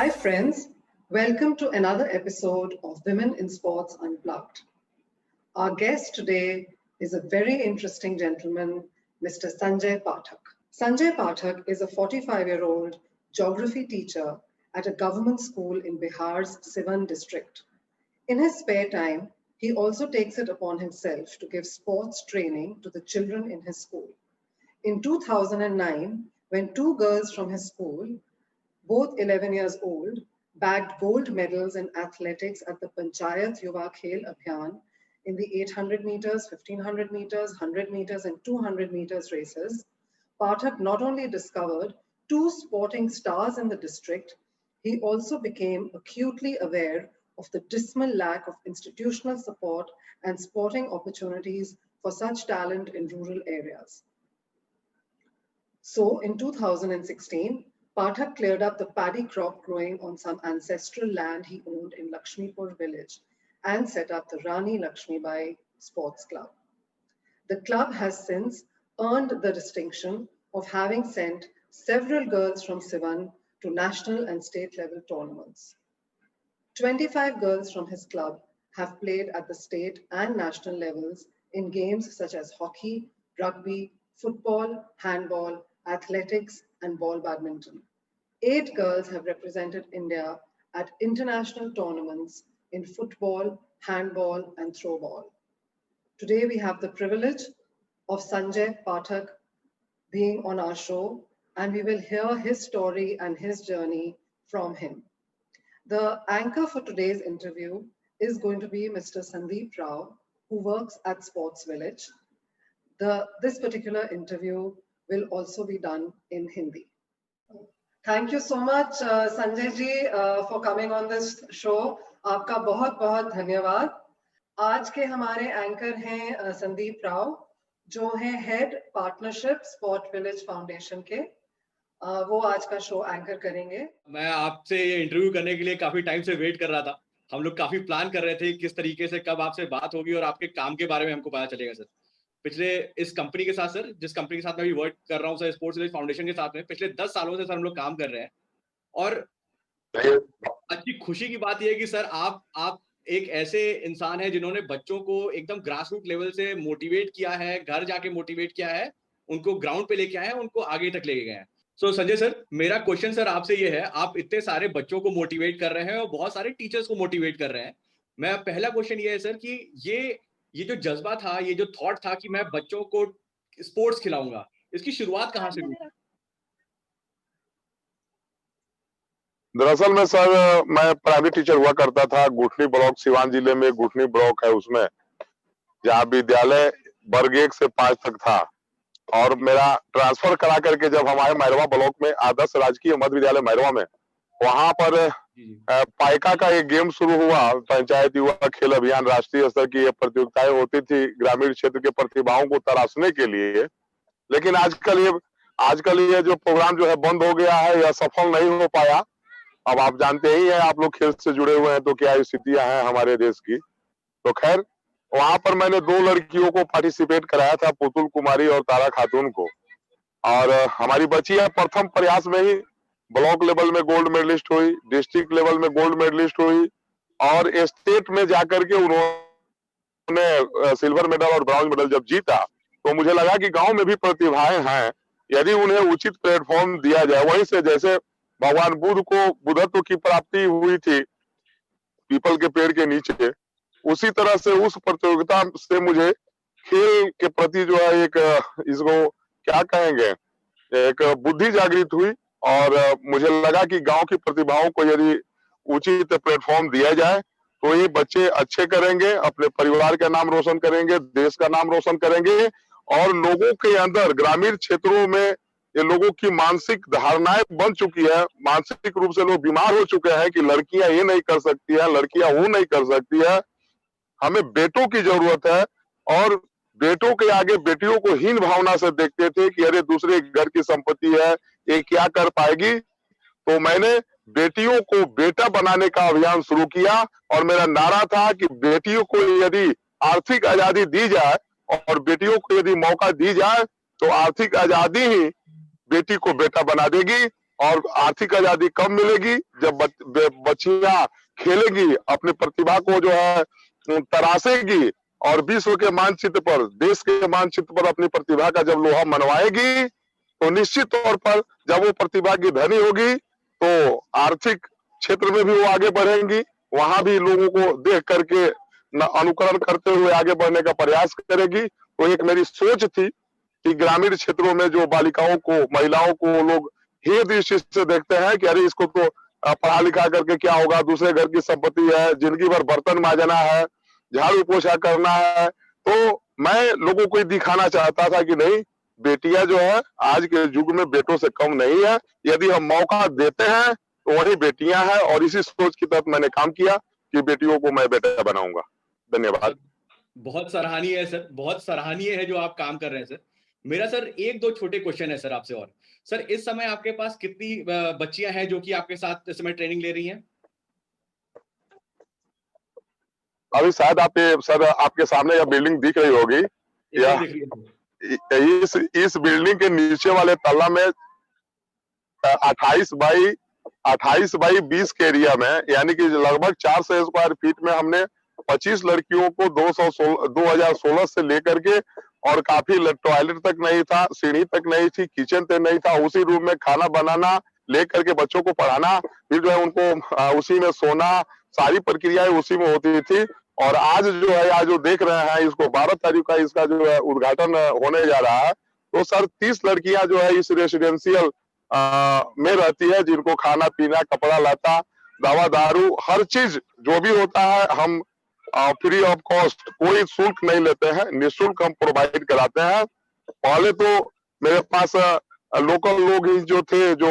Hi friends, welcome to another episode of Women in Sports Unplugged. Our guest today is a very interesting gentleman, Mr. Sanjay Pathak. Sanjay Pathak is a 45-year-old geography teacher at a government school in Bihar's Siwan district. In his spare time, he also takes it upon himself to give sports training to the children in his school. In 2009, when two girls from his school, both 11 years old, bagged gold medals in athletics at the Panchayat Yuva Khel Abhiyan in the 800 meters, 1500 meters, 100 meters and 200 meters races, Pathak not only discovered two sporting stars in the district, he also became acutely aware of the dismal lack of institutional support and sporting opportunities for such talent in rural areas. So in 2016, Pathak cleared up the paddy crop growing on some ancestral land he owned in Lakshmipur village and set up the Rani Lakshmibai Sports Club. The club has since earned the distinction of having sent several girls from Siwan to national and state level tournaments. 25 girls from his club have played at the state and national levels in games such as hockey, rugby, football, handball, athletics, and ball badminton. 8 girls have represented India at international tournaments in football, handball, and throwball. Today we have the privilege of Sanjay Pathak being on our show, and we will hear his story and his journey from him. The anchor for today's interview is going to be Mr. Sandeep Rao, who works at Sports Village. This particular interview will also be done in Hindi. Thank you so much, Sanjay ji, for coming on this show. आपका बहुत बहुत धन्यवाद. आज के हमारे anchor हैं संदीप राव, जो हैं head partnership sport village foundation के. वो आज का शो एंकर करेंगे. मैं आपसे ये इंटरव्यू करने के लिए काफी टाइम से वेट कर रहा था. हम लोग काफी प्लान कर रहे थे किस तरीके से कब आपसे बात होगी और आपके काम के बारे में हमको पता चलेगा सर. पिछले इस कंपनी के साथ सर, जिस कंपनी के साथ मैं भी वर्क कर रहा हूँ सर, स्पोर्ट्स विलेज फाउंडेशन के साथ में पिछले 10 सालों से सर हम लोग काम कर रहे हैं. और अच्छी खुशी की बात यह है कि सर आप एक ऐसे इंसान है जिन्होंने बच्चों को एकदम ग्रास रूट लेवल से मोटिवेट किया है, घर जाके मोटिवेट किया है, उनको ग्राउंड पे लेके आए हैं, उनको आगे तक लेके गए हैं. सो संजय सर, मेरा क्वेश्चन सर आपसे ये है, आप इतने सारे बच्चों को मोटिवेट कर रहे हैं और बहुत सारे टीचर्स को मोटिवेट कर रहे हैं. मैं पहला क्वेश्चन ये है सर कि ये जो जज्बा था, ये जो थॉट था कि मैं बच्चों को स्पोर्ट्स खिलाऊंगा, इसकी शुरुआत कहाँ से हुई? दरअसल में सर, मैं प्राइवेट टीचर हुआ करता था गुठनी ब्लॉक, सिवान जिले में गुठनी ब्लॉक है, उसमें जहाँ विद्यालय वर्ग 1 से 5 तक था. और मेरा ट्रांसफर करा करके जब हमारे मैरवा ब्लॉक में आदर्श राजकीय मध्य विद्यालय मैरवा में, वहां पर पाइका का एक गेम शुरू हुआ. पंचायत युवा खेल अभियान राष्ट्रीय स्तर की ये प्रतियोगिताएं होती थी ग्रामीण क्षेत्र के प्रतिभाओं को तराशने के लिए. लेकिन आजकल ये जो प्रोग्राम जो है बंद हो गया है, यह सफल नहीं हो पाया. अब आप जानते ही हैं, आप लोग खेल से जुड़े हुए हैं, तो क्या स्थितियां हैं हमारे देश की. तो खैर, वहां पर मैंने 2 लड़कियों को पार्टिसिपेट कराया था, पुतुल कुमारी और तारा खातून को. और हमारी बच्चियां प्रथम प्रयास में ही ब्लॉक लेवल में गोल्ड मेडलिस्ट हुई, डिस्ट्रिक्ट लेवल में गोल्ड मेडलिस्ट हुई और स्टेट में जाकर के उन्होंने सिल्वर मेडल और ब्रॉन्ज मेडल जब जीता, तो मुझे लगा कि गांव में भी प्रतिभाएं हैं, यदि उन्हें उचित प्लेटफॉर्म दिया जाए. वहीं से जैसे भगवान बुद्ध को बुद्धत्व की प्राप्ति हुई थी पीपल के पेड़ के नीचे, उसी तरह से उस प्रतियोगिता से मुझे खेल के प्रति जो है एक, इसको क्या कहेंगे, एक बुद्धि जागृत हुई. और मुझे लगा कि गांव की प्रतिभाओं को यदि उचित प्लेटफॉर्म दिया जाए तो ये बच्चे अच्छे करेंगे, अपने परिवार का नाम रोशन करेंगे, देश का नाम रोशन करेंगे. और लोगों के अंदर ग्रामीण क्षेत्रों में ये लोगों की मानसिक धारणाएं बन चुकी है, मानसिक रूप से लोग बीमार हो चुके हैं कि लड़कियां ये नहीं कर सकती है, लड़कियां वो नहीं कर सकती है. हमें बेटों की जरूरत है. और बेटों के आगे बेटियों को हीन भावना से देखते थे कि अरे दूसरे घर की संपत्ति है, ये क्या कर पाएगी. तो मैंने बेटियों को बेटा बनाने का अभियान शुरू किया और मेरा नारा था कि बेटियों को यदि आर्थिक आजादी दी जाए और बेटियों को यदि मौका दी जाए तो आर्थिक आजादी ही बेटी को बेटा बना देगी. और आर्थिक आजादी कब मिलेगी? जब बच्चियां खेलेगी, अपनी प्रतिभा को जो है तराशेगी और विश्व के मानचित्र पर, देश के मानचित्र पर अपनी प्रतिभा का जब लोहा मनवाएगी, तो निश्चित तौर पर जब वो प्रतिभा की धनी होगी तो आर्थिक क्षेत्र में भी वो आगे बढ़ेंगी, वहां भी लोगों को देख करके अनुकरण करते हुए आगे बढ़ने का प्रयास करेगी। तो एक मेरी सोच थी कि ग्रामीण क्षेत्रों में जो बालिकाओं को, महिलाओं को लोग हे दृष्टि से देखते हैं कि अरे इसको तो पढ़ा लिखा करके क्या होगा, दूसरे घर की संपत्ति है, जिंदगी भर बर्तन मांजना है, झाड़ू पोछा करना है। तो मैं लोगों को दिखाना चाहता था कि नहीं, बेटियां जो है आज के युग में बेटों से कम नहीं है, यदि हम मौका देते हैं तो वही बेटियां हैं। और इसी सोच के तहत मैंने काम किया कि बेटियों को मैं बेटा बनाऊंगा। धन्यवाद। बहुत सराहनीय है सर, बहुत सराहनीय है जो आप काम कर रहे हैं सर। मेरा सर एक दो छोटे क्वेश्चन है सर आपसे। और सर इस समय आपके पास कितनी बच्चियां हैं जो कि आपके साथ इस समय ट्रेनिंग ले रही हैं? अभी शायद आप सर आपके सामने यह बिल्डिंग दिख रही होगी, या इस बिल्डिंग के नीचे वाले तल्ला में 28 बाई 20 के एरिया में, यानी कि लगभग 400 स्क्वायर फीट में हमने 25 लड़कियों को 2016 से लेकर के, और काफी टॉयलेट तक नहीं था, सीढ़ी तक नहीं थी, किचन तक नहीं था, उसी रूम में खाना बनाना, लेकर के बच्चों को पढ़ाना, फिर जो है उनको उसी में सोना, सारी प्रक्रियाएं उसी में होती थी। और आज जो है, आज जो देख रहे हैं, इसको 12 तारीख का इसका जो है उद्घाटन होने जा रहा है। तो सर 30 लड़कियां जो है इस रेसिडेंशियल में रहती है, जिनको खाना पीना, कपड़ा लता, दवा दारू, हर चीज जो भी होता है हम फ्री ऑफ कॉस्ट, कोई शुल्क नहीं लेते हैं, निःशुल्क हम प्रोवाइड कराते हैं। पहले तो मेरे पास लोकल लोग ही जो थे जो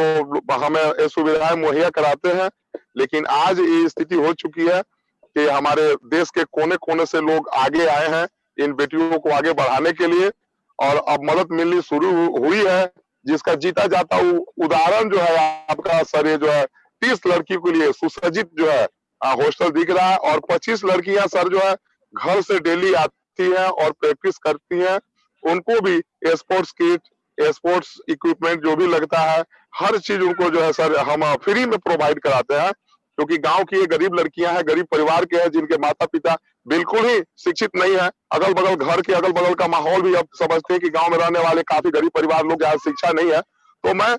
हमें ये सुविधाएं मुहैया कराते हैं, लेकिन आज ये स्थिति हो चुकी है कि हमारे देश के कोने कोने से लोग आगे आए हैं इन बेटियों को आगे बढ़ाने के लिए, और अब मदद मिलनी शुरू हुई है, जिसका जीता जाता उदाहरण जो है आपका सर, ये जो है 30 लड़कियों के लिए सुसज्जित जो है हॉस्टल दिख रहा है। और 25 लड़कियां सर जो है घर से डेली आती हैं और प्रैक्टिस करती हैं, उनको भी स्पोर्ट्स किट, स्पोर्ट्स इक्विपमेंट जो भी लगता है, हर चीज उनको जो है सर हम फ्री में प्रोवाइड कराते हैं। क्योंकि गांव की ये गरीब लड़कियां हैं, गरीब परिवार के हैं, जिनके माता पिता बिल्कुल ही शिक्षित नहीं है। अगल बगल घर के अगल बगल का माहौल भी अब समझते हैं कि गांव में रहने वाले काफी गरीब परिवार लोग जहाँ शिक्षा नहीं है। तो मैं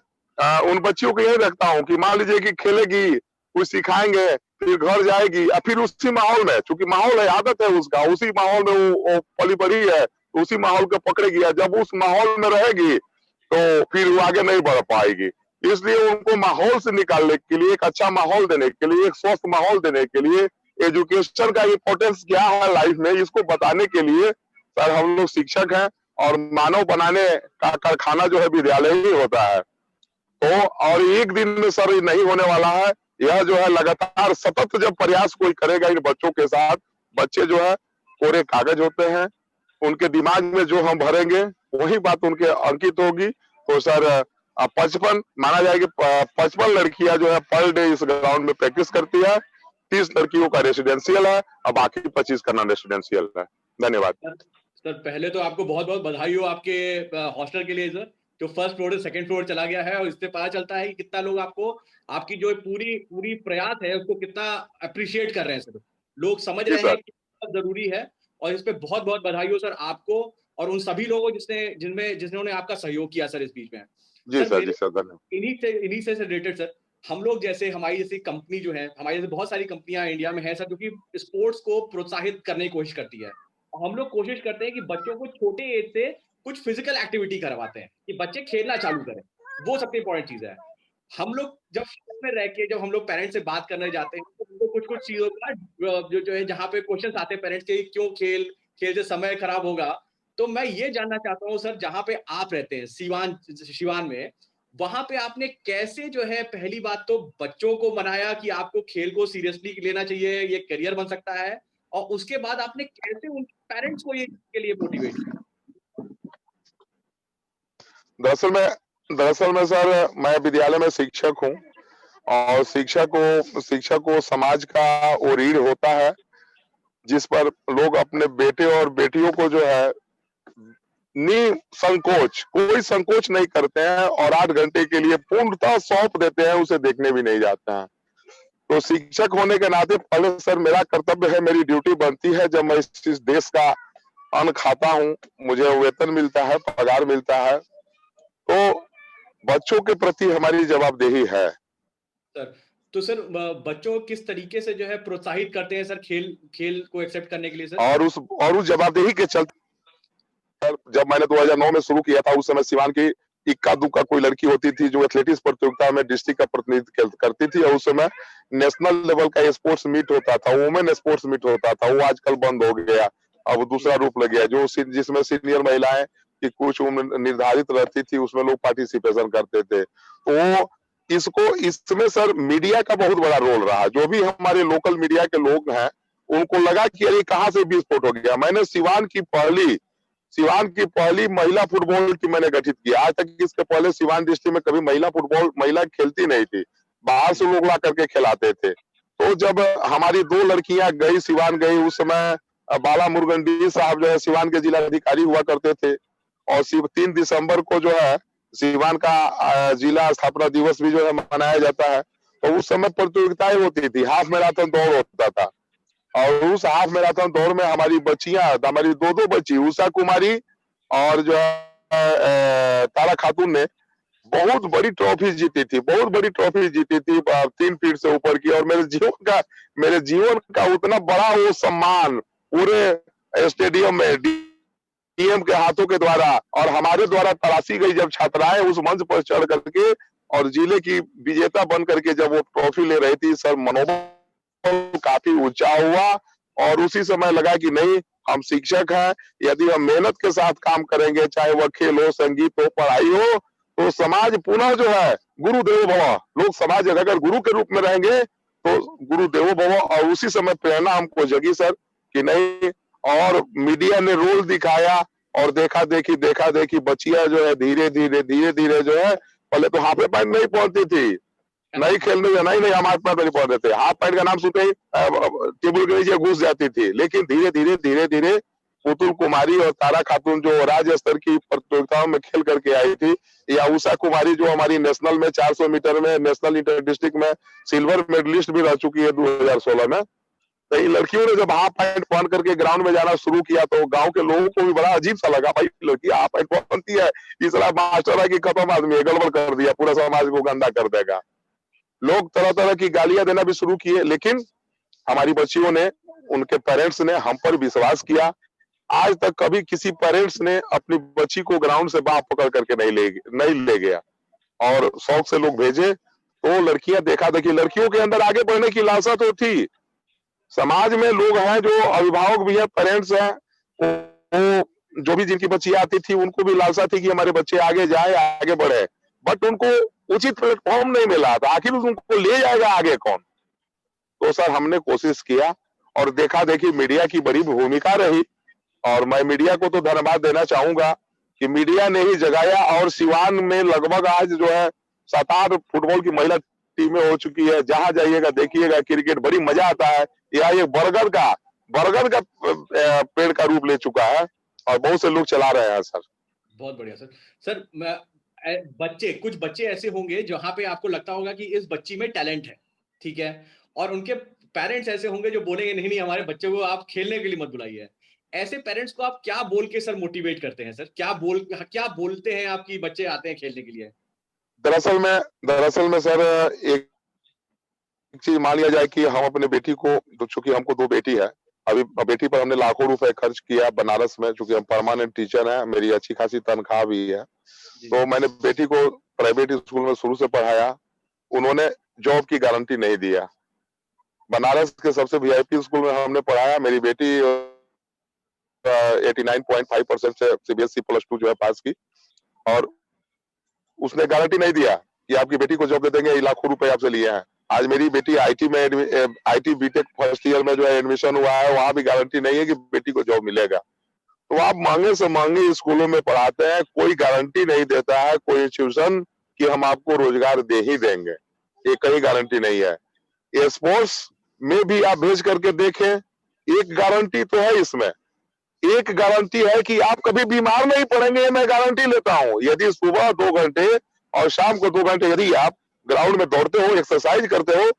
उन बच्चियों को यही रखता हूँ कि मान लीजिए कि खेलेगी, कुछ सिखाएंगे, फिर घर जाएगी, और फिर उसी माहौल में, चूंकि माहौल है, आदत है उसका, उसी माहौल में वो पली बड़ी है, उसी माहौल को पकड़ेगी। जब उस माहौल में रहेगी तो फिर वो आगे नहीं बढ़ पाएगी। इसलिए उनको माहौल से निकालने के लिए, एक अच्छा माहौल देने के लिए, एक स्वस्थ माहौल देने के लिए, एजुकेशन का इम्पोर्टेंस क्या है लाइफ में, इसको बताने के लिए सर हम लोग शिक्षक हैं। और मानव बनाने का कारखाना जो है विद्यालय ही होता है। तो और एक दिन में सर ये नहीं होने वाला है, यह जो है लगातार सतत जब प्रयास कोई करेगा इन बच्चों के साथ, बच्चे जो है कोरे कागज होते हैं, उनके दिमाग में जो हम भरेंगे वही बात उनके अंकित होगी। तो सर 55 माना जाए कि 55 लड़कियां जो है पर डे इस ग्राउंड में प्रैक्टिस करती है। 30 लड़कियों का रेसिडेंशियल है और बाकी 25 का नॉन रेसिडेंशियल है। धन्यवाद सर। पहले तो आपको बहुत बहुत बधाई हो आपके हॉस्टल के लिए सर, जो फर्स्ट फ्लोर से सेकंड फ्लोर चला गया है। और इससे पता चलता है कि कितना लोग आपको, आपकी जो पूरी प्रयास है उसको कितना अप्रिशिएट कर रहे हैं सर। लोग समझ रहे हैं कि बहुत जरूरी है, और इस पे बहुत बहुत बधाई हो सर आपको और उन सभी लोगों जिन्होंने आपका सहयोग किया सर इस बीच में। जी सर, जी सर, धन्यवाद। इन्हीं से रिलेटेड सर, हम लोग जैसे, हमारी जैसी कंपनी जो है, हमारी जैसे बहुत सारी कंपनियां इंडिया में है सर, जो कि स्पोर्ट्स को प्रोत्साहित करने की कोशिश करती है। हम लोग कोशिश करते हैं कि बच्चों को छोटे एज से कुछ फिजिकल एक्टिविटी करवाते हैं कि बच्चे खेलना चालू करें। वो सबसे इंपॉर्टेंट चीज है। हम लोग जब में रह के जब हम लोग पेरेंट्स से बात करने जाते हैं तो उनको कुछ चीजों का जो है, जहाँ पे क्वेश्चन आते हैं पेरेंट्स के, क्यों खेल से समय खराब होगा। तो मैं ये जानना चाहता हूँ सर, जहाँ पे आप रहते हैं सिवान में, वहां पे आपने कैसे जो है, पहली बात तो बच्चों को मनाया कि आपको खेल को सीरियसली लेना चाहिए, ये करियर बन सकता है, और उसके बाद आपने कैसे उन पेरेंट्स को ये के लिए मोटिवेट किया? दरअसल में सर मैं विद्यालय में शिक्षक हूँ, और शिक्षक को समाज का वो रीढ़ होता है जिस पर लोग अपने बेटे और बेटियों को जो है निसंकोच, कोई संकोच नहीं करते हैं और 8 घंटे के लिए पूर्णतः सौंप देते हैं, उसे देखने भी नहीं जाते हैं। तो शिक्षक होने के नाते पहले सर मेरा कर्तव्य है, मेरी ड्यूटी बनती है, जब मैं इस देश का अन्न खाता हूँ, मुझे वेतन मिलता है, पगार मिलता है, तो बच्चों के प्रति हमारी जवाबदेही है। सर, तो सर बच्चों को किस तरीके से जो है प्रोत्साहित करते हैं सर खेल को एक्सेप्ट करने के लिए सर? और उस जवाबदेही के चलते जब मैंने 2009 में शुरू किया था, उस समय सिवान की इक्का दुक्का कोई लड़की होती थी जो एथलेटिक्स प्रतियोगिता में डिस्ट्रिक्ट का प्रतिनिधित्व करती थी, और उस समय नेशनल लेवल का स्पोर्ट्स मीट होता था, वुमेन स्पोर्ट्स मीट होता था, वो आजकल बंद हो गया, अब दूसरा रूप लग गया, जो जिसमें सीनियर महिलाएं की कुछ उम्र निर्धारित रहती थी, उसमें लोग पार्टिसिपेशन करते थे। तो इसमें सर मीडिया का बहुत बड़ा रोल रहा। जो भी हमारे लोकल मीडिया के लोग हैं, उनको लगा कि अरे कहाँ से विस्फोट हो गया। मैंने सिवान की पहली महिला फुटबॉल टीम मैंने गठित किया। आज तक इसके पहले सिवान डिस्ट्रिक्ट में कभी महिला खेलती नहीं थी, बाहर से लोग ला करके खिलाते थे। तो जब हमारी 2 लड़कियां गई, सिवान गई, उस समय बाला मुर्गंडी साहब जो है सिवान के जिला अधिकारी हुआ करते थे, और 3 दिसंबर को जो है सिवान का जिला स्थापना दिवस भी जो है मनाया जाता है। तो उस समय प्रतियोगिताएं होती थी, हाफ मैराथन दौड़ होता था, और उस हाफ मैराथन दौड़ में हमारी हमारी 2 बच्ची उषा कुमारी और जो है तारा खातून ने बहुत बड़ी ट्रॉफी जीती थी, 3 फीट से ऊपर की। और मेरे जीवन का उतना बड़ा वो सम्मान पूरे स्टेडियम में डीएम के हाथों के द्वारा और हमारे द्वारा तराशी गई, जब छात्राएं उस मंच पर चढ़ करके और जिले की विजेता बन करके जब वो ट्रॉफी ले रही थी, सर मनोबल काफी ऊंचा हुआ, और उसी समय लगा कि नहीं, हम शिक्षक हैं, यदि हम मेहनत के साथ काम करेंगे, चाहे वह खेल हो, संगीत हो, पढ़ाई हो, तो समाज पुनः जो है गुरुदेव भव, लोग समाज अगर गुरु के रूप में रहेंगे तो गुरुदेव भव। और उसी समय प्रेरणा हमको जगी सर कि नहीं, और मीडिया ने रोल दिखाया, और देखा देखी बच्चियां जो है धीरे धीरे जो है, पहले तो हाफ पैंट नहीं पहनती थी, नहीं खेलने जाना ही नहीं, हम हाफ पैंट नहीं पहनते थे, हाफ पैंट का नाम सुनते ही टेबल के नीचे घुस जाती थी। लेकिन धीरे धीरे पुतुल कुमारी और तारा खातून जो राज्य स्तर की प्रतियोगिताओं में खेल करके आई थी, या उषा कुमारी जो हमारी नेशनल में 400 मीटर में नेशनल इंटर डिस्ट्रिक्ट में सिल्वर मेडलिस्ट भी रह चुकी है 2016 में। तो इन लड़कियों ने जब हाफ पैंट पहन करके ग्राउंड में जाना शुरू किया, तो गांव के लोगों को भी बड़ा अजीब सा लगा, भाई लड़की हाफ पैंट पहनती है, इसरा मास्टर है कि खत्म आदमी है, गड़बड़ कर दिया, पूरा समाज को गंदा कर देगा। लोग तरह तरह की गालियां देना भी शुरू किए, लेकिन हमारी बच्चियों ने, उनके पेरेंट्स ने हम पर विश्वास किया। आज तक कभी किसी पेरेंट्स ने अपनी बच्ची को ग्राउंड से बाह पकड़ करके नहीं ले गया, और शौक से लोग भेजे। तो लड़कियां देखा देखी, लड़कियों के अंदर आगे बढ़ने की लालसा तो थी। समाज में लोग हैं जो अभिभावक भी है, पेरेंट्स हैं, वो जो भी जिनकी बच्चियां आती थी उनको भी लालसा थी कि हमारे बच्चे आगे जाए, आगे बढ़े, बट उनको उचित प्लेटफॉर्म नहीं मिला था। आखिर उनको ले जाएगा आगे कौन? तो सर हमने कोशिश किया, और देखा देखी मीडिया की बड़ी भूमिका रही, और मैं मीडिया को तो धन्यवाद देना चाहूंगा कि मीडिया ने ही जगाया। और सिवान में लगभग आज जो है 7-8 फुटबॉल की महिला टीमें हो चुकी है। जहां जाइएगा देखिएगा क्रिकेट, बड़ी मजा आता है। यह एक बरगद का पेड़ का रूप ले चुका है, और बहुत से लोग चला रहे हैं सर। बहुत बढ़िया सर। सर कुछ बच्चे ऐसे होंगे जहां पे आपको लगता होगा कि इस बच्ची में टैलेंट है, ठीक है, और उनके पेरेंट्स ऐसे होंगे जो बोलेंगे नहीं हमारे बच्चे को आप खेलने के लिए मत बुलाइए। ऐसे पेरेंट्स को आप क्या बोल के सर मोटिवेट करते हैं सर? क्या बोलते हैं आपकी बच्चे आते हैं खेलने के लिए? दरअसल में सर एक चीज मान लिया जाए कि हम अपने बेटी को, तो चूंकि हमको 2 बेटी है, अभी बेटी पर हमने लाखों रुपए खर्च किया बनारस में, चूंकि हम परमानेंट टीचर हैं, मेरी अच्छी खासी तनख्वाह भी है। तो मैंने बेटी को प्राइवेट स्कूल में शुरू से पढ़ाया, उन्होंने जॉब की गारंटी नहीं दिया। बनारस के सबसे वीआईपी स्कूल में हमने पढ़ाया, मेरी बेटी 89.5% से सीबीएसई +2 जो है पास की, और उसने गारंटी नहीं दिया कि आपकी बेटी को जॉब दे देंगे, लाखों रुपए आपसे लिए हैं। आज मेरी बेटी आईटी बीटेक फर्स्ट ईयर में जो है एडमिशन हुआ है, वहां भी गारंटी नहीं है कि बेटी को जॉब मिलेगा। तो आप महंगे से महंगे स्कूलों में पढ़ाते हैं, कोई गारंटी नहीं देता है कोई इंस्टीट्यूशन कि हम आपको रोजगार दे ही देंगे, ये कहीं गारंटी नहीं है। ये स्पोर्ट्स में भी आप भेज करके देखें, एक गारंटी तो है इसमें, एक गारंटी है कि आप कभी बीमार नहीं पड़ेंगे, मैं गारंटी लेता हूं। यदि सुबह 2 घंटे और शाम को 2 घंटे यदि आप ग्राउंड में दौड़ते हो, एक्सरसाइज करते हो,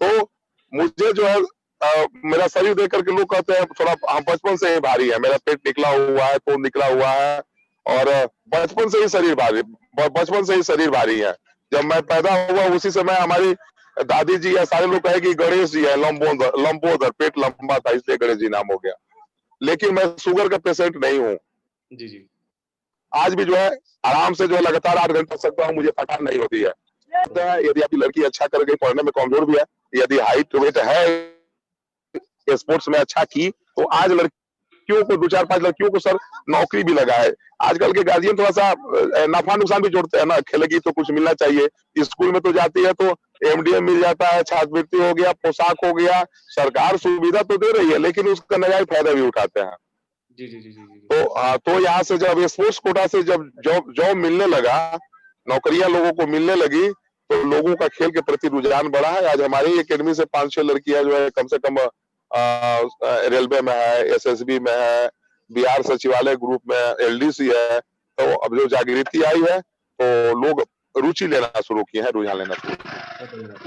तो मुझे जो है मेरा शरीर देख करके लोग कहते हैं थोड़ा हम बचपन से ही भारी है, मेरा पेट निकला हुआ है, तो निकला हुआ है, और बचपन से ही शरीर भारी, बचपन से ही शरीर भारी है। जब मैं पैदा हुआ उसी समय हमारी दादी जी या सारे लोग कहे कि गणेश जी है, लंबोदर, पेट लंबा था इसलिए गणेश जी नाम हो गया। लेकिन मैं शुगर का पेशेंट नहीं हूँ। जी जी। आज भी जो है आराम से जो है लगातार 8 घंटे तक सकता हूँ, मुझे थकान नहीं होती है। यदि आपकी लड़की अच्छा कर गई, पढ़ने में कमजोर भी है, यदि हाइट वेट है, स्पोर्ट्स में अच्छा की, तो आज लड़कियों को 2-4-5 लड़कियों को सर नौकरी भी लगा है। आजकल के गार्जियन थोड़ा सा नफा नुकसान भी जोड़ते हैं ना, खेलेगी तो कुछ मिलना चाहिए। स्कूल में तो जाती है तो एमडीएम मिल जाता है, छात्रवृत्ति हो गया, पोशाक हो गया, सरकार सुविधा तो दे रही है, लेकिन उसका नजायज फायदा भी उठाते हैं। जी जी जी जी। तो यहाँ से जब स्पोर्ट्स कोटा से जब जॉब मिलने लगा, नौकरियां लोगों को मिलने लगी, तो लोगों का खेल के प्रति रुझान बढ़ा है। आज हमारी एकेडमी से 5-6 लड़कियां जो है कम से कम रेलवे में है, एसएसबी में है, बिहार सचिवालय ग्रुप में एलडीसी है। तो अब जो जागृति आई है, तो लोग रुचि लेना शुरू किए हैं, रुझान लेना शुरू किए हैं।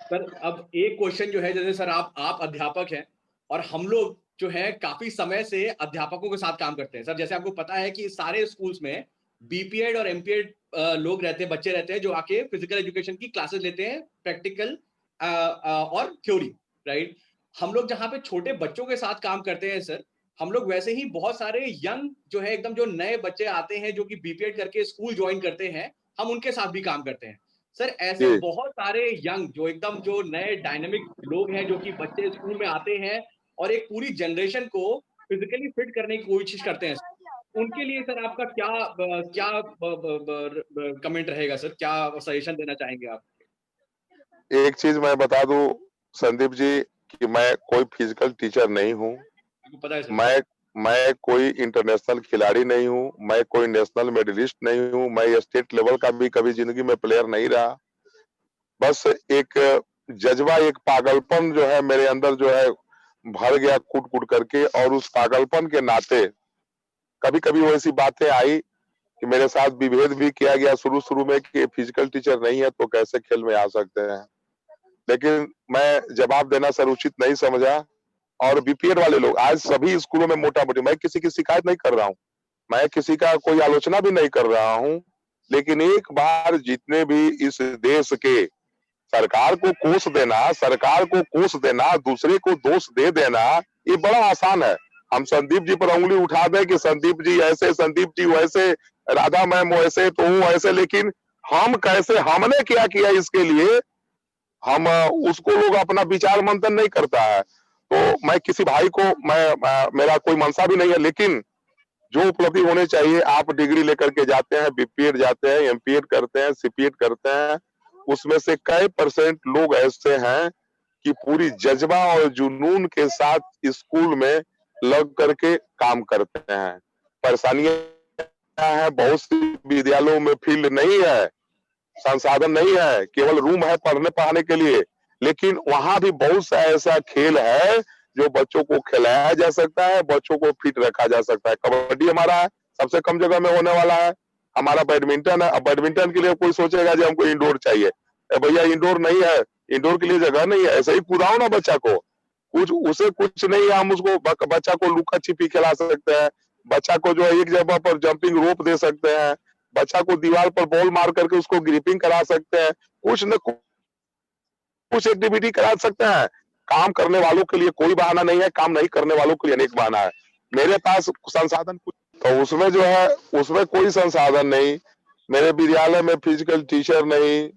सर अब एक क्वेश्चन जो है, जैसे सर आप अध्यापक हैं और हम लोग जो है काफी समय से अध्यापकों के साथ काम करते हैं। सर जैसे आपको पता है कि सारे स्कूल्स में बीपीएड और एमपीएड लोग रहते हैं, बच्चे रहते हैं जो आके फिजिकल एजुकेशन की क्लासेस लेते हैं, प्रैक्टिकल और थ्योरी, राइट। हम लोग जहाँ पे छोटे बच्चों के साथ काम करते हैं सर, हम लोग वैसे ही बहुत सारे यंग जो है एकदम जो नए बच्चे आते हैं जो कि बीपीएड करके स्कूल ज्वाइन करते हैं, हम उनके साथ भी काम करते हैं। सर ऐसे बहुत सारे यंग जो एकदम जो नए डायनेमिक लोग हैं जो कि बच्चे स्कूल में आते हैं और एक पूरी जनरेशन को फिजिकली फिट करने की कोशिश करते हैं, उनके लिए सर आपका क्या कमेंट रहेगा सर, क्या सजेशन देना चाहेंगे आप? एक चीज मैं बता दूं संदीप जी कि मैं कोई फिजिकल टीचर नहीं हूँ। पता है सर? मैं कोई इंटरनेशनल खिलाड़ी नहीं हूँ, मैं कोई नेशनल मेडलिस्ट नहीं हूँ, मैं स्टेट लेवल का भी कभी जिंदगी में प्लेयर नहीं रहा। बस एक जज्बा, एक पागलपन जो है मेरे अंदर जो है भर गया कूट कूट करके, और उस पागलपन के नाते कभी कभी वो ऐसी बातें आई कि मेरे साथ विभेद भी किया गया शुरू में कि फिजिकल टीचर नहीं है तो कैसे खेल में आ सकते हैं। लेकिन मैं जवाब देना सर उचित नहीं समझा। और बीपीएड वाले लोग आज सभी स्कूलों में मोटा मोटी, मैं किसी की शिकायत नहीं कर रहा हूँ, मैं किसी का कोई आलोचना भी नहीं कर रहा हूँ, लेकिन एक बार जितने भी इस देश के सरकार को कोस देना, दूसरे को दोष दे देना, ये बड़ा आसान है। हम संदीप जी पर उंगली उठा दें कि संदीप जी ऐसे, संदीप जी वैसे, राधा मैम वैसे, तो हूँ ऐसे, लेकिन हम कैसे, हमने क्या किया इसके लिए, हम उसको लोग अपना विचार मंथन नहीं करता है। तो मैं किसी भाई को, मेरा कोई मंशा भी नहीं है, लेकिन जो उपलब्धि होनी चाहिए, आप डिग्री लेकर के जाते हैं, बीपीएड जाते हैं, एमपीएड करते हैं, सीपीएड करते हैं, उसमें से कई परसेंट लोग ऐसे हैं कि पूरी जज्बा और जुनून के साथ स्कूल में लग करके काम करते हैं। परेशानियां हैं, बहुत सी विद्यालयों में फील्ड नहीं है, संसाधन नहीं है, केवल रूम है पढ़ने पढ़ाने के लिए, लेकिन वहां भी बहुत सा ऐसा खेल है जो बच्चों को खिलाया जा सकता है, बच्चों को फिट रखा जा सकता है। कबड्डी हमारा है, सबसे कम जगह में होने वाला है। हमारा बैडमिंटन है। अब बैडमिंटन के लिए कोई सोचेगा जी हमको इंडोर चाहिए, भैया इंडोर नहीं है, इंडोर के लिए जगह नहीं है, ऐसे ही कूदाओ ना बच्चा को, उसे कुछ नहीं है, हम उसको बच्चा को लुका छिपी खिला सकते हैं, बच्चा को जो है एक जगह पर जंपिंग रोप दे सकते हैं, बच्चा को दीवार पर बॉल मार करके उसको ग्रिपिंग करा सकते हैं, कुछ न कुछ एक्टिविटी करा सकते हैं। काम करने वालों के लिए कोई बहाना नहीं है, काम नहीं करने वालों के लिए अनेक बहाना है। मेरे पास संसाधन कुछ, तो उसमें जो है उसमें कोई संसाधन नहीं। मेरे विद्यालय में फिजिकल टीचर नहीं,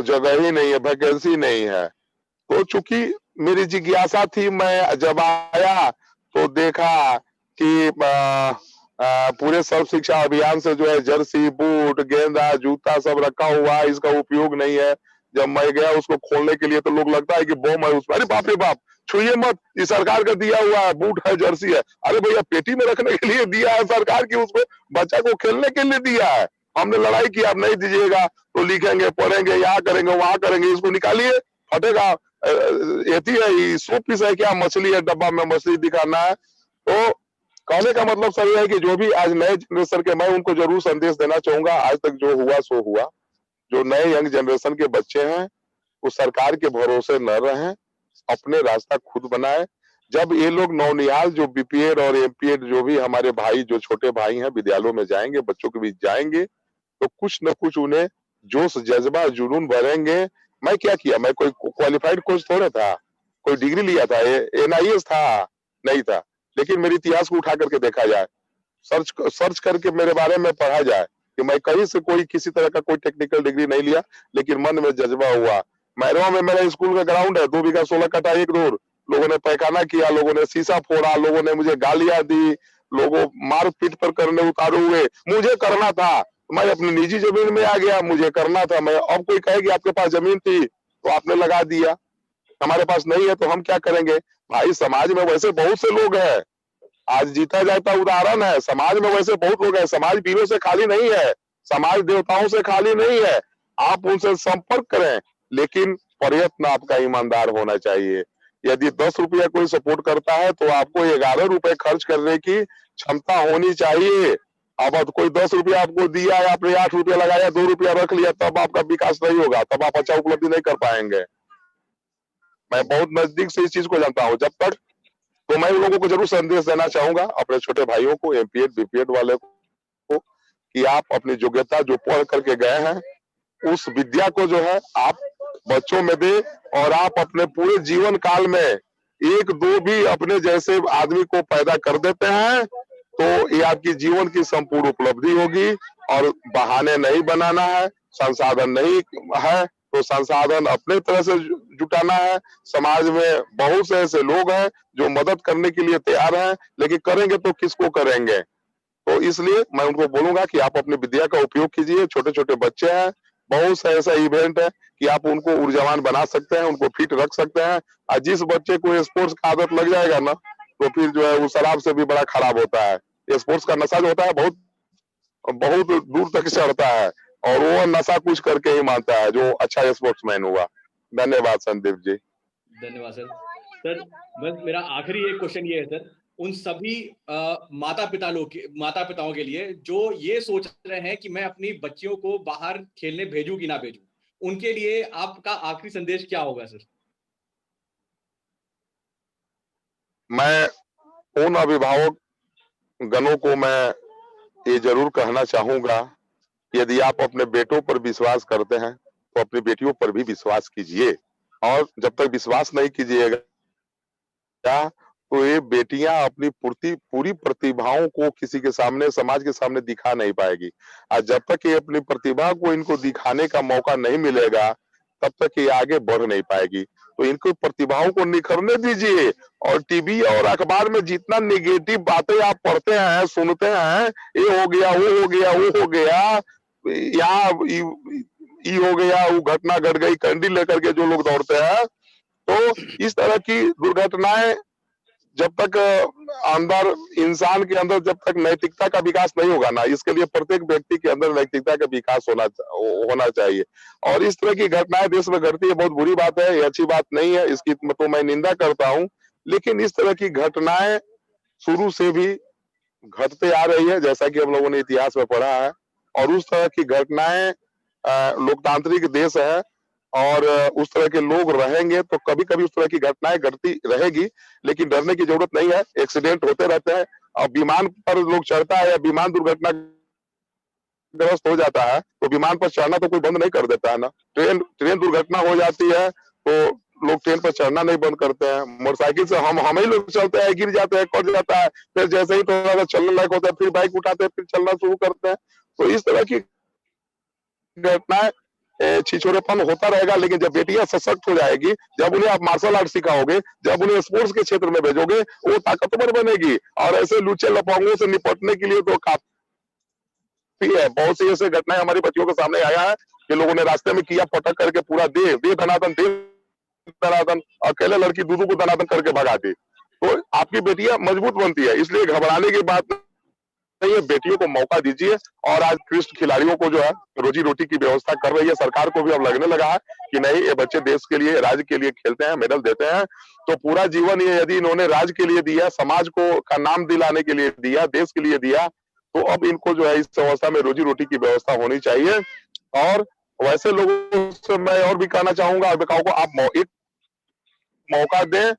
जगह ही नहीं है, वैकेंसी नहीं है। तो चूंकि मेरी जिज्ञासा थी, मैं जब आया तो देखा कि पूरे सर्व शिक्षा अभियान से जो है जर्सी, बूट, गेंदा, जूता सब रखा हुआ है, इसका उपयोग नहीं है। जब मैं गया उसको खोलने के लिए तो लोग लगता है कि बम है उसमें, अरे बाप रे बाप, छुइए मत, ये सरकार का दिया हुआ है, बूट है, जर्सी है। अरे भैया पेटी में रखने के लिए दिया है सरकार की, उसको बच्चा को खेलने के लिए दिया है। हमने लड़ाई की, आप नहीं दीजिएगा तो लिखेंगे, पढ़ेंगे, यहाँ करेंगे, वहां करेंगे, इसको निकालिए, फटेगा। है, सो पीस है क्या, मछली है, डब्बा में मछली दिखाना है। तो कहने का मतलब सही है कि जो भी आज नए जनरेशन के, मैं उनको जरूर संदेश देना चाहूंगा, आज तक जो हुआ सो हुआ। जो नए यंग जनरेशन के बच्चे हैं वो सरकार के भरोसे न रहें, अपने रास्ता खुद बनाए। जब ये लोग नौनिहाल जो बीपीएड और एमपीएड जो भी हमारे भाई, जो छोटे भाई हैं, विद्यालयों में जाएंगे, बच्चों के बीच जाएंगे, तो कुछ न कुछ उन्हें जोश, जज्बा, जुनून भरेंगे। मैं क्या किया, मैं कोई क्वालिफाइड कोच थोड़ा था, कोई डिग्री लिया था, एनआईएस था नहीं था, लेकिन मेरे इतिहास को उठा करके देखा जाए, सर्च करके मेरे बारे में पढ़ा जाए कि मैं कहीं से कोई किसी तरह का कोई टेक्निकल डिग्री नहीं लिया, लेकिन मन में जज्बा हुआ। मैरवा में मेरा स्कूल का ग्राउंड है, 2 बीघा 16 कटा 1 रोड, लोगों ने पैखाना किया, लोगों ने शीशा फोड़ा, लोगों ने मुझे गालियां दी, लोगों मार पीट पर करने उतारे हुए। मुझे करना था, मैं अपनी निजी जमीन में आ गया, मुझे करना था। मैं, अब कोई कहे कि आपके पास जमीन थी तो आपने लगा दिया, हमारे पास नहीं है तो हम क्या करेंगे। भाई समाज में वैसे बहुत से लोग हैं, आज जीता जाता उदाहरण है, समाज में वैसे बहुत लोग हैं, समाज वीरों से खाली नहीं है, समाज देवताओं से खाली नहीं है। आप उनसे संपर्क करें, लेकिन प्रयत्न आपका ईमानदार होना चाहिए। यदि 10 रुपया कोई सपोर्ट करता है तो आपको 11 रुपए खर्च करने की क्षमता होनी चाहिए। अब कोई 10 रुपया आपको दिया है, आपने 8 रुपया लगाया, 2 रुपया रख लिया, तब आपका विकास नहीं होगा, तब आप अच्छा उपलब्धि नहीं कर पाएंगे। मैं बहुत नजदीक से इस चीज को जानता हूँ। जब तक, तो मैं उन लोगों को जरूर संदेश देना चाहूंगा, अपने छोटे भाइयों को, एमपीएड बीपीएड वाले को, कि आप अपनी योग्यता जो पढ़ करके गए हैं, उस विद्या को जो है आप बच्चों में दे, और आप अपने पूरे जीवन काल में 1-2 भी अपने जैसे आदमी को पैदा कर देते हैं, तो ये आपकी जीवन की संपूर्ण उपलब्धि होगी। और बहाने नहीं बनाना है, संसाधन नहीं है तो संसाधन अपने तरह से जुटाना है। समाज में बहुत से ऐसे लोग हैं जो मदद करने के लिए तैयार हैं, लेकिन करेंगे तो किसको करेंगे। तो इसलिए मैं उनको बोलूंगा कि आप अपनी विद्या का उपयोग कीजिए। छोटे छोटे बच्चे हैं, बहुत से ऐसा इवेंट है कि आप उनको ऊर्जावान बना सकते हैं, उनको फिट रख सकते हैं। और जिस बच्चे को स्पोर्ट्स का आदत लग जाएगा ना, तो फिर जो है वो शराब से भी बड़ा खराब होता है। स्पोर्ट्स का नशा जो होता है बहुत बहुत दूर तक चढ़ता है, और वो नशा कुछ करके ही मानता है जो अच्छा स्पोर्ट्समैन हुआ। धन्यवाद संदीप जी। धन्यवाद सर। सर बस मेरा आखिरी एक क्वेश्चन ये है सर, उन सभी माता पिताओं के लिए जो ये सोच रहे हैं कि मैं अपनी बच्चियों को बाहर खेलने भेजूं कि ना भेजूं, उनके लिए आपका आखिरी संदेश क्या होगा सर? मैं उन अभिभावक गणों को मैं ये जरूर कहना चाहूंगा, यदि आप अपने बेटों पर विश्वास करते हैं तो अपनी बेटियों पर भी विश्वास कीजिए। और जब तक विश्वास नहीं कीजिएगा तो ये बेटियां अपनी पूरी प्रतिभाओं को किसी के सामने, समाज के सामने दिखा नहीं पाएगी। और जब तक ये अपनी प्रतिभा को इनको दिखाने का मौका नहीं मिलेगा, तब तक ये आगे बढ़ नहीं पाएगी। तो इनको प्रतिभाओं को निखरने दीजिए। और टीवी और अखबार में जितना निगेटिव बातें आप पढ़ते हैं, सुनते हैं, ये हो गया, वो हो गया, वो हो गया, यहाँ ये हो गया, वो घटना घट गई, कैंडल लेकर के जो लोग दौड़ते हैं, तो इस तरह की दुर्घटनाएं जब तक अंदर, इंसान के अंदर जब तक नैतिकता का विकास नहीं होगा ना, इसके लिए प्रत्येक व्यक्ति के अंदर नैतिकता का विकास होना चाहिए। और इस तरह की घटनाएं देश में घटती है, बहुत बुरी बात है, ये अच्छी बात नहीं है, इसकी तो मैं निंदा करता हूँ। लेकिन इस तरह की घटनाएं शुरू से भी घटते आ रही है, जैसा कि हम लोगों ने इतिहास में पढ़ा है। और उस तरह की घटनाएं, लोकतांत्रिक देश है और उस तरह के लोग रहेंगे तो कभी कभी उस तरह की घटनाएं घटती रहेगी, लेकिन डरने की जरूरत नहीं है। एक्सीडेंट होते रहते हैं, और विमान पर लोग चढ़ता है या विमान दुर्घटना ग्रस्त हो जाता है तो विमान पर चढ़ना तो कोई बंद नहीं कर देता है ना। ट्रेन दुर्घटना हो जाती है तो लोग ट्रेन पर चढ़ना नहीं बंद करते हैं। मोटरसाइकिल से हम ही लोग चलते हैं, गिर जाते हैं, कट जाता है, फिर जैसे ही थोड़ा सा चलने लायक होता है फिर बाइक उठाते हैं, फिर चलना शुरू करते हैं। तो इस तरह की घटनाएं छिछोरेपन होता रहेगा। लेकिन जब बेटियां सशक्त हो जाएगी, जब उन्हें आप मार्शल आर्ट सिखाओगे, जब उन्हें स्पोर्ट्स के क्षेत्र में भेजोगे, वो ताकतवर बनेगी। और ऐसे लुच्चे लफंगों से निपटने के लिए तो काफी है। बहुत सी ऐसे घटनाएं हमारी बच्चियों के सामने आया है कि लोगों ने रास्ते में किया, पटक करके पूरा दे धनादन, अकेले लड़की दूधू को धनादन करके भगा दी। तो आपकी बेटियां मजबूत बनती है, इसलिए घबराने की बात ये बेटियों को मौका दीजिए। और आज उत्कृष्ट खिलाड़ियों को जो है रोजी रोटी की व्यवस्था कर रही है सरकार को भी अब लगने लगा है कि नहीं, ये बच्चे देश के लिए, राज्य के लिए खेलते हैं, मेडल देते हैं। तो पूरा जीवन ये यदि इन्होंने राज्य के लिए दिया, समाज को का नाम दिलाने के लिए दिया, देश के लिए दिया, तो अब इनको जो है इस अवस्था में रोजी रोटी की व्यवस्था होनी चाहिए। और वैसे लोगों से मैं और भी कहना चाहूंगा, अभिभावकों को आप एक मौका दें।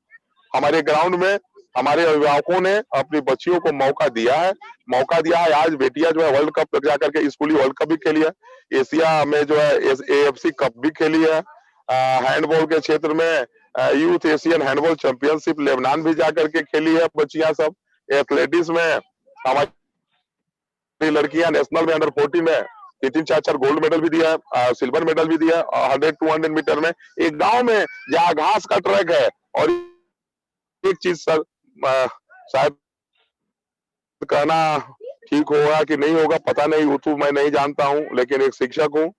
हमारे ग्राउंड में हमारे अभिभावकों ने अपनी बच्चियों को मौका दिया है। आज बेटियां जो है वर्ल्ड कप तक जाकर के स्कूली वर्ल्ड कप भी खेली है, एशिया में जो है AFC कप भी खेली है। हैंडबॉल के क्षेत्र में youth Asian handball championship Lebanon भी जाकर के खेली है बच्चियां सब। एथलेटिक्स में हमारी लड़कियां नेशनल में अंडर 14 में 3-4 गोल्ड मेडल भी दिया है, सिल्वर मेडल भी दिया है। 100-200 मीटर में एक गांव में जहाँ घास का ट्रैक है, और एक चीज सर शायद कहना ठीक होगा कि नहीं होगा पता नहीं, वो तो मैं नहीं जानता हूँ, लेकिन एक शिक्षक हूँ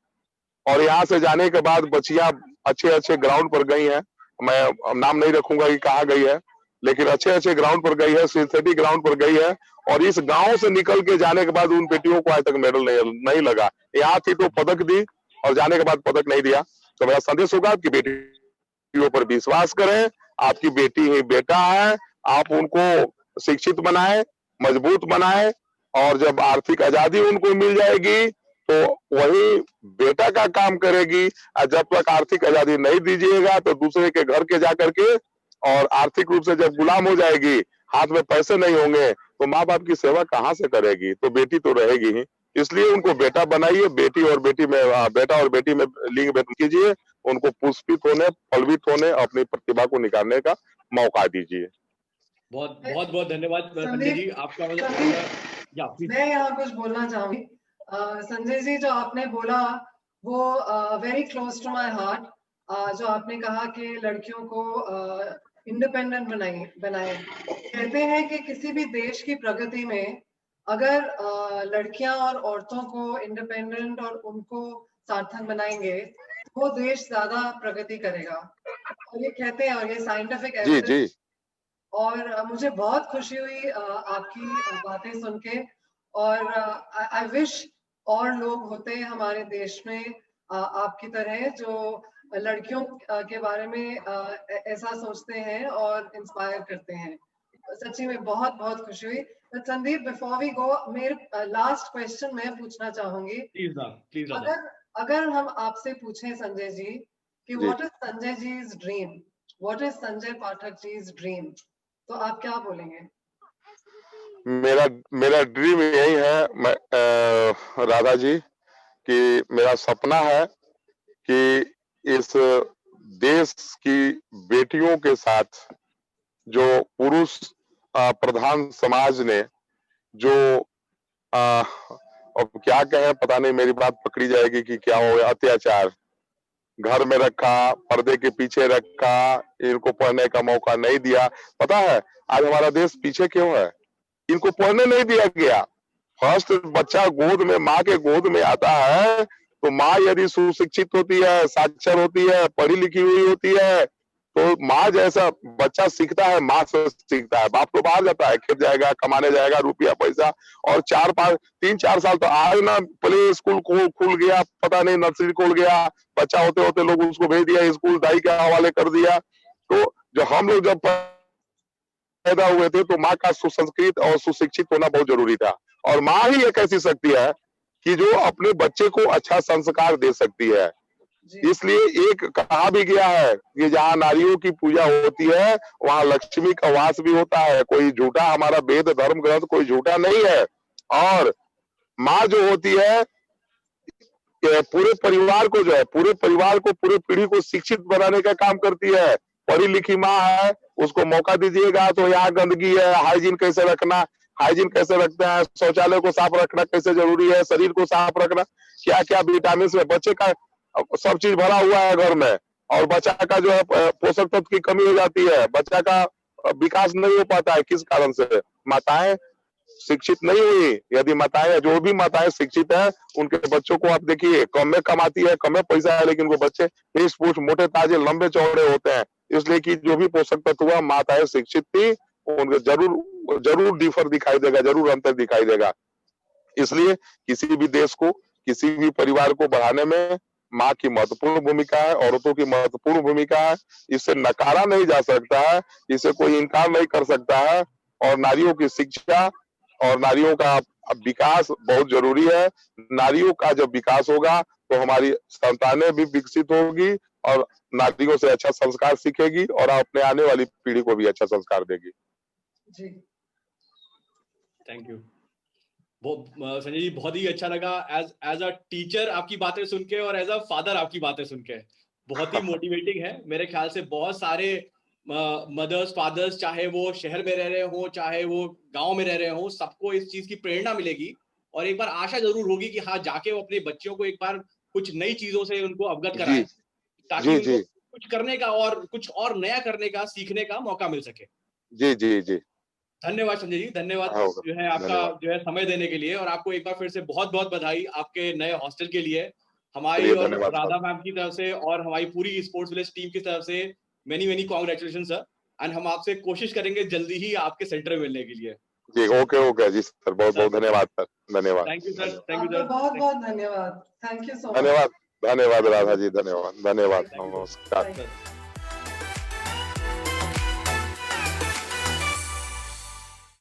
और यहाँ से जाने के बाद बच्चियां अच्छे ग्राउंड पर गई हैं। मैं नाम नहीं रखूंगा कि कहाँ गई है, लेकिन अच्छे ग्राउंड पर गई है, सिंथेटिक ग्राउंड पर गई है। और इस गांव से निकल के जाने के बाद उन बेटियों को आज तक मेडल नहीं लगा। यहाँ थी तो पदक दी और जाने के बाद पदक नहीं दिया। तो मेरा संदेश होगा कि बेटियों पर विश्वास करें, आपकी बेटी ही बेटा है, आप उनको शिक्षित बनाएं, मजबूत बनाएं, और जब आर्थिक आजादी उनको मिल जाएगी तो वही बेटा का काम करेगी। और जब तक आर्थिक आजादी नहीं दीजिएगा तो दूसरे के घर के जाकर के, और आर्थिक रूप से जब गुलाम हो जाएगी, हाथ में पैसे नहीं होंगे, तो माँ बाप की सेवा कहाँ से करेगी? तो बेटी तो रहेगी ही। इसलिए उनको बेटा बनाइए, बेटा और बेटी में लिंग भेद कीजिए, उनको पुष्पित होने, फलवित होने, अपनी प्रतिभा को निकालने का मौका दीजिए। बहुत धन्यवाद संजय जी आपका। मैं यहाँ कुछ बोलना चाहूंगी। संजय जी, जो आपने बोला वो very close to my heart. जो आपने कहा कि लड़कियों को इंडिपेंडेंट बनाए। कहते हैं कि किसी भी देश की प्रगति में अगर लड़कियां और औरतों को इंडिपेंडेंट और उनको सार्थक बनाएंगे तो वो देश ज्यादा प्रगति करेगा। और ये कहते हैं, और ये साइंटिफिक एविडेंस। और मुझे बहुत खुशी हुई आपकी बातें सुन के। और आई विश और लोग होते हमारे देश में आपकी तरह, जो लड़कियों के बारे में ऐसा सोचते हैं और इंस्पायर करते हैं। सच्ची में बहुत खुशी हुई। संदीप, बिफोर वी गो, मेरे लास्ट क्वेश्चन मैं पूछना चाहूंगी। प्लीज अगर हम आपसे पूछें संजय जी कि what is Sanjay ji's dream, what is Sanjay Pathak ji's dream, तो आप क्या बोलेंगे? मेरा ड्रीम यही है राधा जी, कि मेरा सपना है कि इस देश की बेटियों के साथ जो पुरुष प्रधान समाज ने जो अब क्या कहे, पता नहीं मेरी बात पकड़ी जाएगी कि क्या हो गया, अत्याचार, घर में रखा, पर्दे के पीछे रखा, इनको पढ़ने का मौका नहीं दिया। पता है आज हमारा देश पीछे क्यों है? इनको पढ़ने नहीं दिया गया। फर्स्ट बच्चा गोद में, माँ के गोद में आता है तो माँ यदि सुशिक्षित होती है, साक्षर होती है, पढ़ी लिखी हुई होती है, तो माँ जैसा बच्चा सीखता है, माँ से सीखता है। बाप तो बाहर जाता है, खेत जाएगा, कमाने जाएगा, रुपया पैसा, और 3-4 साल तो आज ना प्ले स्कूल खुल गया, पता नहीं नर्सरी खुल गया, बच्चा होते होते लोग उसको भेज दिया स्कूल, दाई के हवाले कर दिया। तो जो हम लोग जब पैदा हुए थे तो माँ का सुसंस्कृत और सुशिक्षित होना बहुत जरूरी था। और माँ ही एक ऐसी शक्ति है कि जो अपने बच्चे को अच्छा संस्कार दे सकती है। इसलिए एक कहा भी गया है कि जहाँ नारियों की पूजा होती है वहां लक्ष्मी का वास भी होता है। कोई झूठा, हमारा वेद धर्म ग्रंथ कोई झूठा नहीं है। और माँ जो होती है पूरे परिवार को पूरे पीढ़ी को शिक्षित बनाने का काम करती है। पढ़ी लिखी माँ है, उसको मौका दीजिएगा। तो यहाँ गंदगी है, हाइजीन कैसे रखना, हाइजीन कैसे रखते हैं, शौचालय को साफ रखना कैसे जरूरी है, शरीर को साफ रखना, क्या क्या विटामिन में, बच्चे का सब चीज भरा हुआ है घर में। और बच्चा का जो है पोषक तत्व की कमी हो जाती है, बच्चा का विकास नहीं हो पाता है। किस कारण से? माताएं शिक्षित नहीं हुई। यदि माताएं, जो भी माताएं शिक्षित है, उनके बच्चों को आप देखिए, कम में कमाती है, कम में पैसा है, लेकिन वो बच्चे हिस्ट पुष्ट, मोटे ताजे, लंबे चौड़े होते हैं। इसलिए कि जो भी पोषक तत्व हुआ, माताएं शिक्षित थी, उनको जरूर डिफर दिखाई देगा, जरूर अंतर दिखाई देगा। इसलिए किसी भी देश को, किसी भी परिवार को बढ़ाने में माँ की महत्वपूर्ण भूमिका है, औरतों की महत्वपूर्ण भूमिका है। इसे नकारा नहीं जा सकता है, इसे कोई इनकार नहीं कर सकता है। और नारियों की शिक्षा और नारियों का विकास बहुत जरूरी है। नारियों का जब विकास होगा तो हमारी संतानें भी विकसित होगी और नारियों से अच्छा संस्कार सीखेगी और अपने आने वाली पीढ़ी को भी अच्छा संस्कार देगी। जी, थैंक यू। वो संजय जी बहुत ही अच्छा लगा एज अ टीचर आपकी बातें सुन के और एज अ फादर आपकी बातें सुन के। बहुत ही मोटिवेटिंग है। मेरे ख्याल से बहुत सारे मदर्स फादर्स, चाहे वो शहर में रह रहे हो चाहे वो गांव में रह रहे हो, सबको इस चीज की प्रेरणा मिलेगी और एक बार आशा जरूर होगी कि हाँ, जाके वो अपने बच्चों को एक बार कुछ नई चीजों से उनको अवगत जी कराएं, ताकि जी उनको जी कुछ करने का और कुछ और नया करने का, सीखने का मौका मिल सके। जी जी जी। धन्यवाद संजय जी, धन्यवाद हाँ, होगा। जो है आपका धन्यवाद। जो है समय देने के लिए, और आपको एक बार फिर से बहुत बहुत बधाई आपके नए हॉस्टल के लिए। हमारी चलिए, और धन्यवाद साहब। राधा मैम की तरफ से और हमारी पूरी स्पोर्ट्स विलेज टीम की तरफ से many many congratulation sir. And हम आपसे कोशिश करेंगे जल्दी ही आपके सेंटर में मिलने के लिए। जी, ओके ओके जी सर, बहुत सर, बहुत धन्यवाद सर, धन्यवाद थैंक यू सर, धन्यवाद थैंक यू आपका सर, बहुत बहुत धन्यवाद। Thank you so much. धन्यवाद धन्यवाद थैंक राधा यू जी, धन्यवाद धन्यवाद, थैंक यू नमस्कार। Thank you. सर।